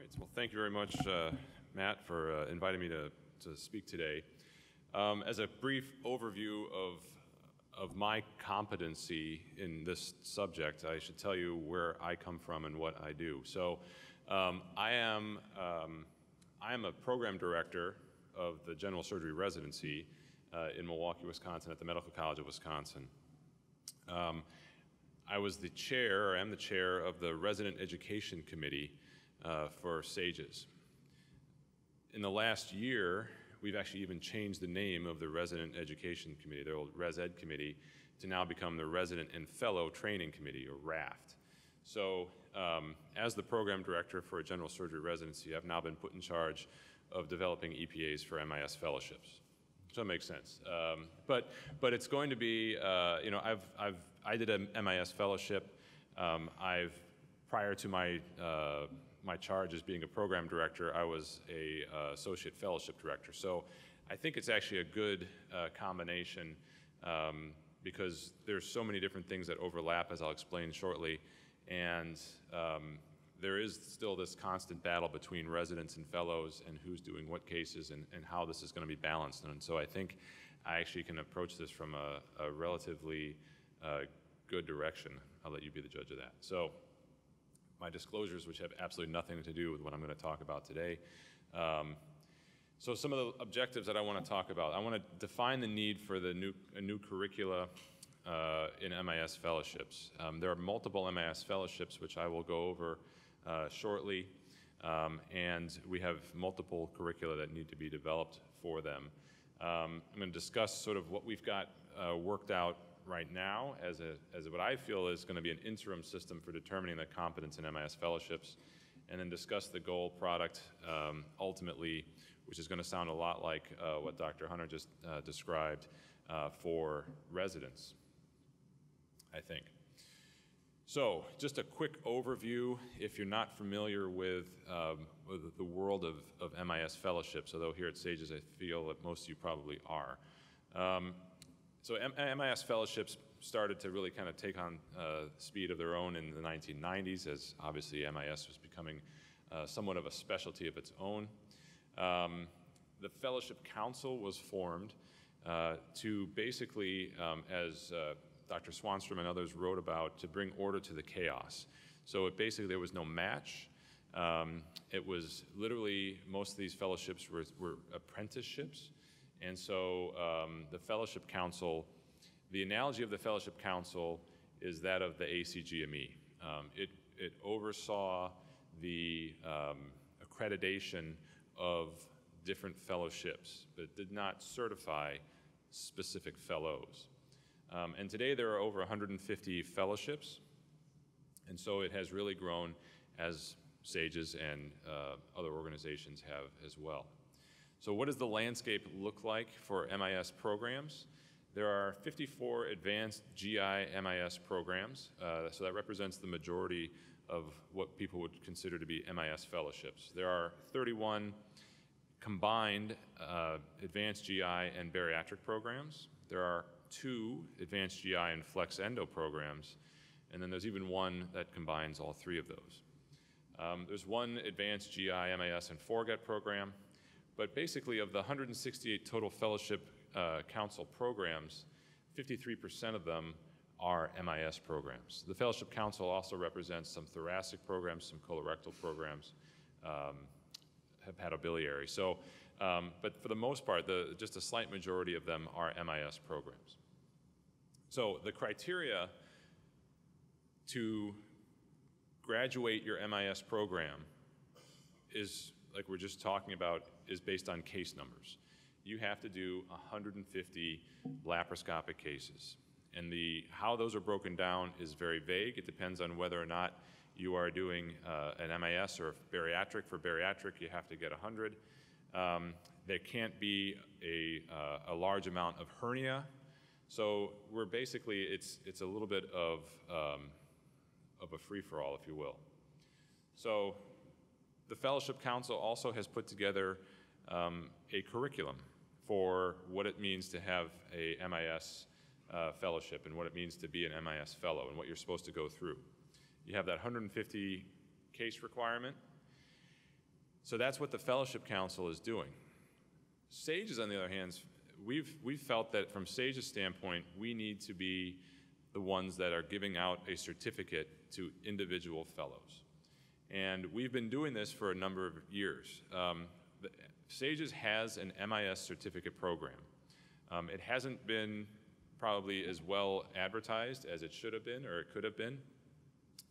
right. Well, thank you very much, Matt, for inviting me to speak today. As a brief overview of my competency in this subject, I should tell you where I come from and what I do. So I am a program director of the general surgery residency in Milwaukee, Wisconsin, at the Medical College of Wisconsin. I was the chair, or am the chair, of the Resident Education Committee for SAGES. In the last year, we've actually even changed the name of the Resident Education Committee, the old Res Ed Committee, to now become the Resident and Fellow Training Committee, or RAFT. So as the program director for a general surgery residency, I've now been put in charge of developing EPAs for MIS fellowships. So that makes sense. But it's going to be, I did a MIS fellowship. Prior to my charge as being a program director, I was a associate fellowship director. So I think it's actually a good combination because there's so many different things that overlap, as I'll explain shortly, and there is still this constant battle between residents and fellows and who's doing what cases and how this is going to be balanced. And so I think I actually can approach this from a relatively good direction. I'll let you be the judge of that. So my disclosures, which have absolutely nothing to do with what I'm going to talk about today. So some of the objectives that I want to talk about. I want to define the need for a new curricula in MIS fellowships. There are multiple MIS fellowships, which I will go over shortly, and we have multiple curricula that need to be developed for them. I'm going to discuss sort of what we've got worked out right now as what I feel is going to be an interim system for determining the competence in MIS fellowships, and then discuss the goal product ultimately, which is going to sound a lot like what Dr. Hunter just described for residents, I think. So just a quick overview if you're not familiar with the world of MIS fellowships, although here at SAGES I feel that most of you probably are. So MIS fellowships started to really kind of take on speed of their own in the 1990s, as obviously MIS was becoming somewhat of a specialty of its own. The Fellowship Council was formed to basically, as Dr. Swanstrom and others wrote about, to bring order to the chaos. So basically there was no match. It was literally, most of these fellowships were apprenticeships. And so the Fellowship Council, the analogy of the Fellowship Council is that of the ACGME. It oversaw the accreditation of different fellowships, but it did not certify specific fellows. And today there are over 150 fellowships, and so it has really grown as SAGES and other organizations have as well. So what does the landscape look like for MIS programs? There are 54 advanced GI MIS programs, so that represents the majority of what people would consider to be MIS fellowships. There are 31 combined advanced GI and bariatric programs. There are 2 advanced GI and flex endo programs, and then there's even one that combines all 3 of those. There's one advanced GI, MIS, and foregut program. But basically, of the 168 total Fellowship Council programs, 53% of them are MIS programs. The Fellowship Council also represents some thoracic programs, some colorectal programs, hepatobiliary. So, but for the most part, just a slight majority of them are MIS programs. So the criteria to graduate your MIS program is, like we're just talking about, is based on case numbers. You have to do 150 laparoscopic cases. And how those are broken down is very vague. It depends on whether or not you are doing an MIS or bariatric. For bariatric, you have to get 100. There can't be a large amount of hernia. So we're basically, it's a little bit of a free-for-all, if you will. So the Fellowship Council also has put together a curriculum for what it means to have a MIS fellowship and what it means to be an MIS fellow and what you're supposed to go through. You have that 150 case requirement. So that's what the Fellowship Council is doing. SAGES, on the other hand, we've felt that from SAGES' standpoint, we need to be the ones that are giving out a certificate to individual fellows. And we've been doing this for a number of years. SAGES has an MIS certificate program. It hasn't been probably as well advertised as it should have been or it could have been,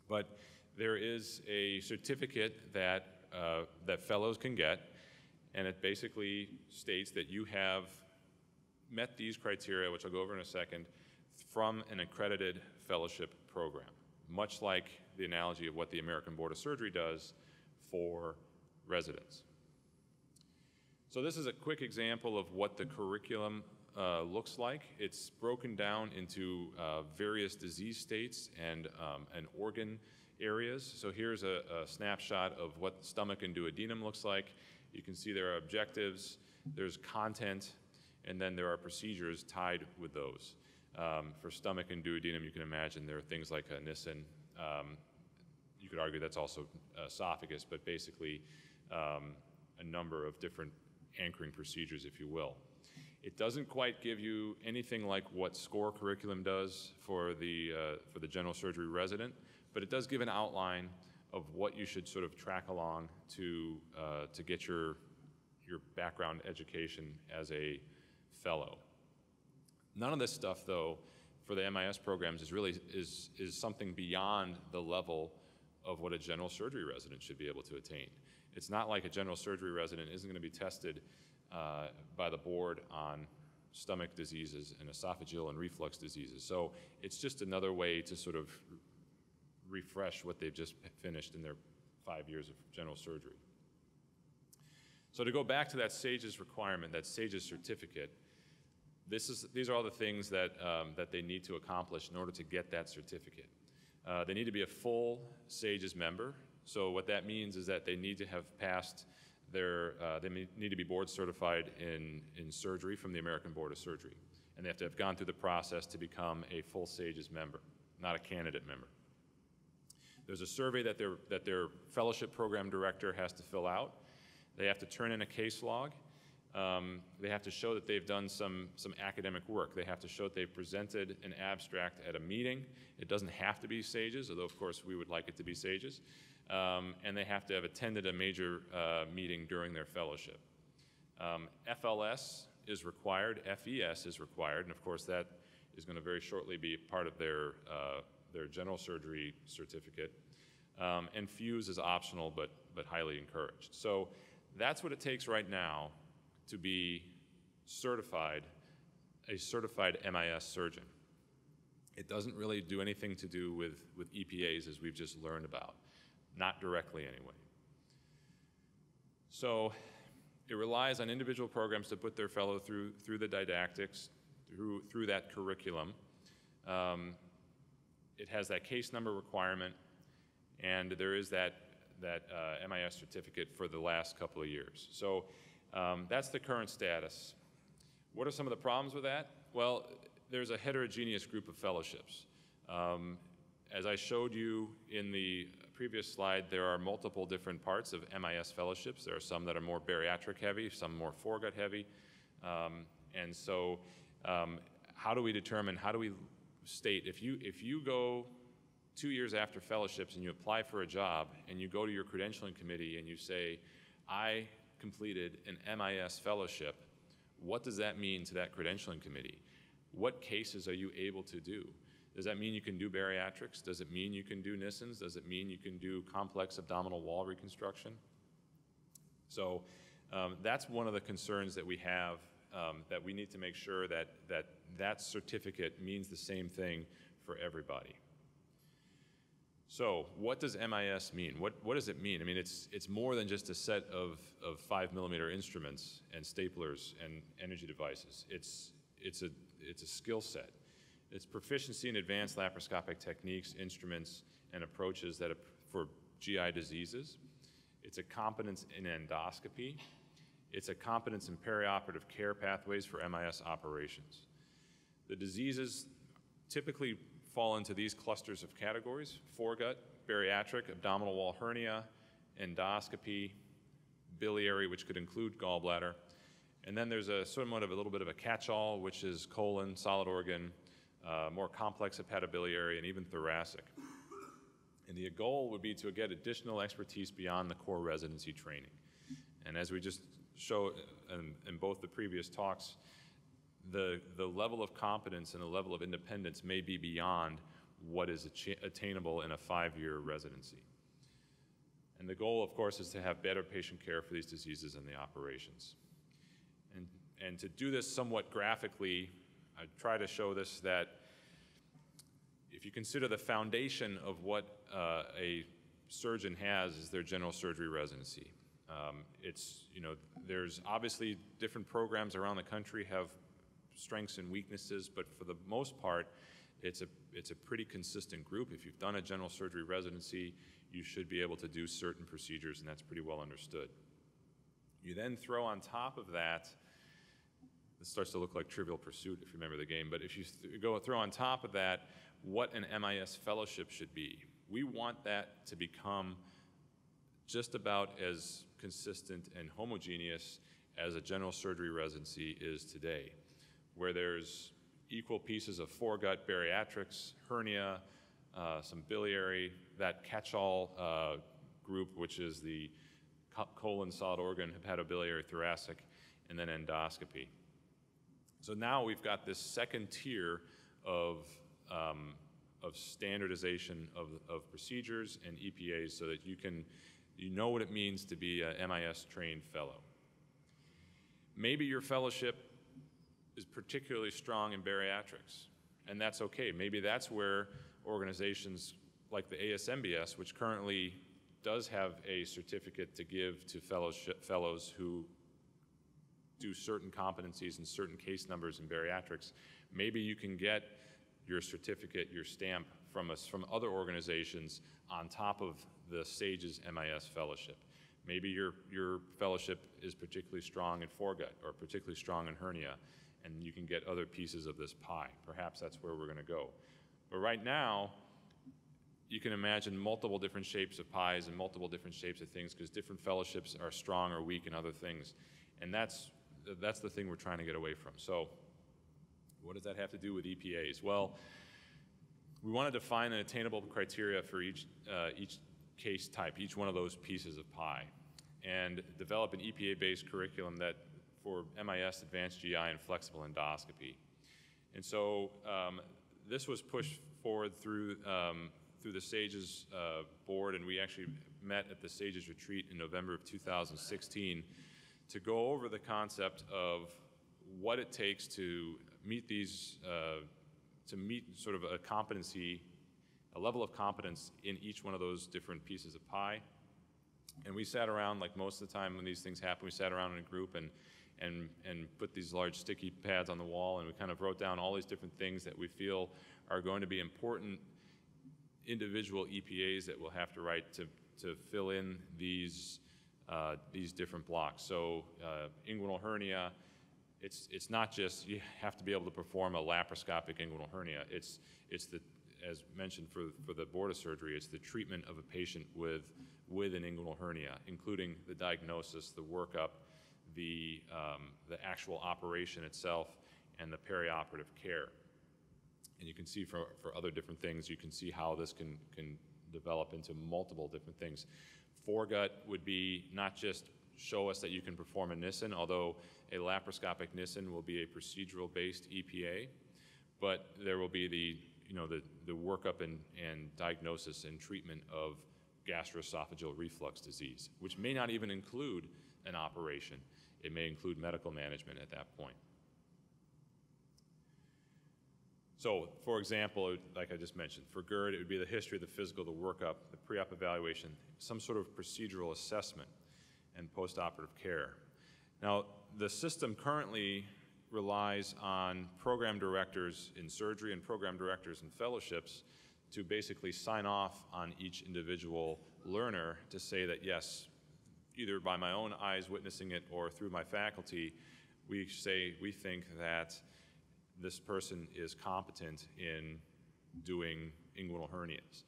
but there is a certificate that, that fellows can get, and it basically states that you have met these criteria, which I'll go over in a second, from an accredited fellowship program, much like the analogy of what the American Board of Surgery does for residents. So this is a quick example of what the curriculum looks like. It's broken down into various disease states and organ areas. So here's a snapshot of what stomach and duodenum looks like. You can see there are objectives, there's content, and then there are procedures tied with those. For stomach and duodenum, you can imagine there are things like a Nissen. You could argue that's also esophagus, but basically a number of different anchoring procedures, if you will. It doesn't quite give you anything like what SCORE curriculum does for the general surgery resident, but it does give an outline of what you should sort of track along to get your background education as a fellow. None of this stuff, though, for the MIS programs is something beyond the level of what a general surgery resident should be able to attain. It's not like a general surgery resident isn't going to be tested by the board on stomach diseases and esophageal and reflux diseases. So it's just another way to sort of refresh what they've just finished in their 5 years of general surgery. So to go back to that SAGES requirement, that SAGES certificate, these are all the things that they need to accomplish in order to get that certificate. They need to be a full SAGES member. So what that means is that they need to have passed they need to be board certified in surgery from the American Board of Surgery. And they have to have gone through the process to become a full SAGES member, not a candidate member. There's a survey that their fellowship program director has to fill out. They have to turn in a case log. They have to show that they've done some academic work. They have to show that they've presented an abstract at a meeting. It doesn't have to be SAGES, although of course we would like it to be SAGES. And they have to have attended a major meeting during their fellowship. FLS is required, FES is required, and of course that is going to very shortly be part of their general surgery certificate. And FUSE is optional but highly encouraged. So that's what it takes right now to be certified, a certified MIS surgeon. It doesn't really do anything to do with EPAs as we've just learned about, not directly anyway. So it relies on individual programs to put their fellow through the didactics, through that curriculum. It has that case number requirement, and there is that MIS certificate for the last couple of years. So that's the current status. What are some of the problems with that? Well, there's a heterogeneous group of fellowships. As I showed you in the previous slide, there are multiple different parts of MIS fellowships. There are some that are more bariatric heavy, some more foregut heavy. And so how do we determine, how do we state, if you go 2 years after fellowships and you apply for a job and you go to your credentialing committee and you say, I completed an MIS fellowship, what does that mean to that credentialing committee? What cases are you able to do? Does that mean you can do bariatrics? Does it mean you can do Nissens? Does it mean you can do complex abdominal wall reconstruction? So that's one of the concerns that we have, that we need to make sure that certificate means the same thing for everybody. So what does MIS mean? What does it mean? I mean, it's more than just a set of 5mm instruments and staplers and energy devices. It's a skill set. It's proficiency in advanced laparoscopic techniques, instruments, and approaches for GI diseases. It's a competence in endoscopy. It's a competence in perioperative care pathways for MIS operations. The diseases typically fall into these clusters of categories: foregut, bariatric, abdominal wall hernia, endoscopy, biliary, which could include gallbladder. And then there's a somewhat of a little bit of a catch-all, which is colon, solid organ, more complex hepatobiliary, and even thoracic. And the goal would be to get additional expertise beyond the core residency training. And as we just showed in both the previous talks, the level of competence and the level of independence may be beyond what is attainable in a 5-year residency. And the goal, of course, is to have better patient care for these diseases and the operations. And to do this somewhat graphically, I try to show this that if you consider the foundation of what a surgeon has is their general surgery residency. There's obviously different programs around the country have strengths and weaknesses, but for the most part, it's a pretty consistent group. If you've done a general surgery residency, you should be able to do certain procedures, and that's pretty well understood. You then throw on top of that, this starts to look like Trivial Pursuit if you remember the game, but if you throw on top of that what an MIS fellowship should be, we want that to become just about as consistent and homogeneous as a general surgery residency is today, where there's equal pieces of foregut, bariatrics, hernia, some biliary, that catch-all group, which is the colon, solid organ, hepatobiliary, thoracic, and then endoscopy. So now we've got this second tier of standardization of procedures and EPAs so that you know what it means to be a MIS-trained fellow. Maybe your fellowship is particularly strong in bariatrics, and that's okay. Maybe that's where organizations like the ASMBS, which currently does have a certificate to give to fellows who do certain competencies and certain case numbers in bariatrics, maybe you can get your certificate, your stamp from other organizations on top of the SAGE's MIS fellowship. Maybe your fellowship is particularly strong in foregut or particularly strong in hernia, and you can get other pieces of this pie. Perhaps that's where we're going to go. But right now, you can imagine multiple different shapes of pies and multiple different shapes of things because different fellowships are strong or weak in other things. And that's the thing we're trying to get away from. So what does that have to do with EPAs? Well, we want to define an attainable criteria for each case type, each one of those pieces of pie, and develop an EPA-based curriculum that for MIS, advanced GI, and flexible endoscopy. And so this was pushed forward through the SAGE's board, and we actually met at the SAGE's retreat in November of 2016 to go over the concept of what it takes to meet these, to meet sort of a competency, a level of competence in each one of those different pieces of pie. And we sat around, like most of the time when these things happen, we sat around in a group and put these large sticky pads on the wall, and we kind of wrote down all these different things that we feel are going to be important individual EPAs that we'll have to write to fill in these different blocks. So inguinal hernia, it's not just you have to be able to perform a laparoscopic inguinal hernia. It's the, as mentioned for the board of surgery, it's the treatment of a patient with an inguinal hernia, including the diagnosis, the workup, the actual operation itself, and the perioperative care. And you can see for other different things, you can see how this can develop into multiple different things. Foregut would be not just show us that you can perform a Nissen, although a laparoscopic Nissen will be a procedural-based EPA, but there will be the workup and diagnosis and treatment of gastroesophageal reflux disease, which may not even include an operation. It may include medical management at that point. So, for example, like I just mentioned, for GERD, it would be the history, the physical, the workup, the pre-op evaluation, some sort of procedural assessment, and post-operative care. Now, the system currently relies on program directors in surgery and program directors in fellowships to basically sign off on each individual learner to say that, yes, either by my own eyes witnessing it or through my faculty, we think that this person is competent in doing inguinal hernias.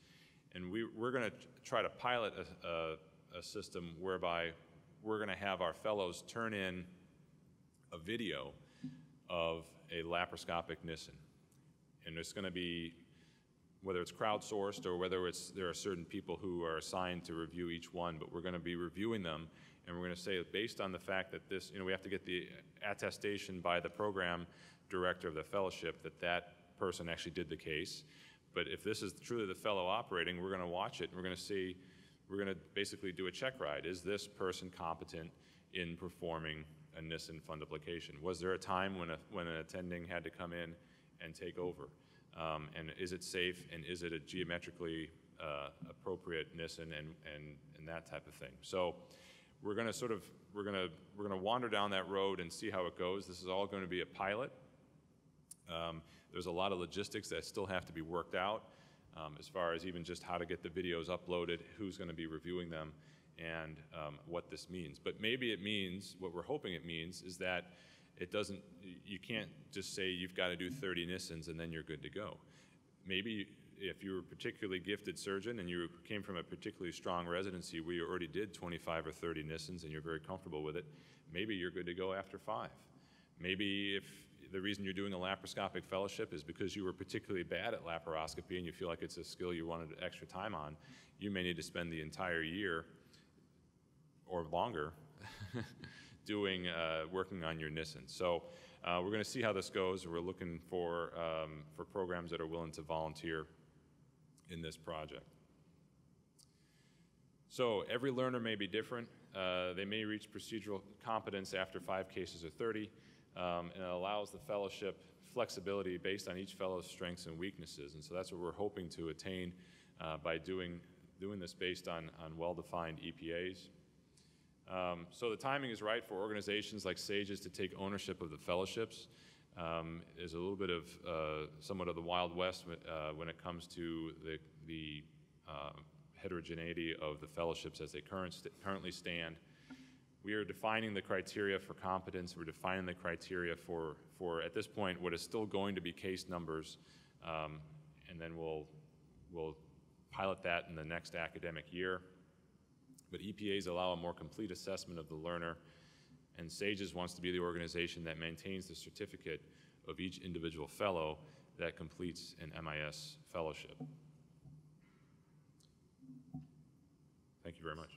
And we're going to try to pilot a system whereby we're going to have our fellows turn in a video of a laparoscopic Nissen. And it's going to be, whether it's crowdsourced or whether there are certain people who are assigned to review each one, but we're going to be reviewing them, and we're going to say that based on the fact that this, we have to get the attestation by the program director of the fellowship that that person actually did the case. But if this is truly the fellow operating, we're going to watch it, and we're going to see, we're going to basically do a check ride. Is this person competent in performing a Nissen fundoplication? Was there a time when an attending had to come in and take over? And is it safe, and is it a geometrically appropriate Nissen, and that type of thing? So we're going to we're going to wander down that road and see how it goes. This is all going to be a pilot. There's a lot of logistics that still have to be worked out, as far as even just how to get the videos uploaded, who's going to be reviewing them, and what this means. But maybe it means, what we're hoping it means, is that it doesn't, you can't just say you've got to do 30 Nissens and then you're good to go. Maybe if you're a particularly gifted surgeon and you came from a particularly strong residency where you already did 25 or 30 Nissens and you're very comfortable with it, maybe you're good to go after 5. Maybe if the reason you're doing a laparoscopic fellowship is because you were particularly bad at laparoscopy and you feel like it's a skill you wanted extra time on, you may need to spend the entire year or longer working on your Nissen. So we're going to see how this goes. We're looking for programs that are willing to volunteer in this project. So every learner may be different. They may reach procedural competence after 5 cases or 30, and it allows the fellowship flexibility based on each fellow's strengths and weaknesses. And so that's what we're hoping to attain by doing this based on well-defined EPAs. So the timing is right for organizations like SAGES to take ownership of the fellowships. There's a little bit of somewhat of the Wild West when it comes to the heterogeneity of the fellowships as they currently stand. We are defining the criteria for competence. We're defining the criteria for at this point, what is still going to be case numbers, and then we'll pilot that in the next academic year. But EPAs allow a more complete assessment of the learner, and SAGES wants to be the organization that maintains the certificate of each individual fellow that completes an MIS fellowship. Thank you very much.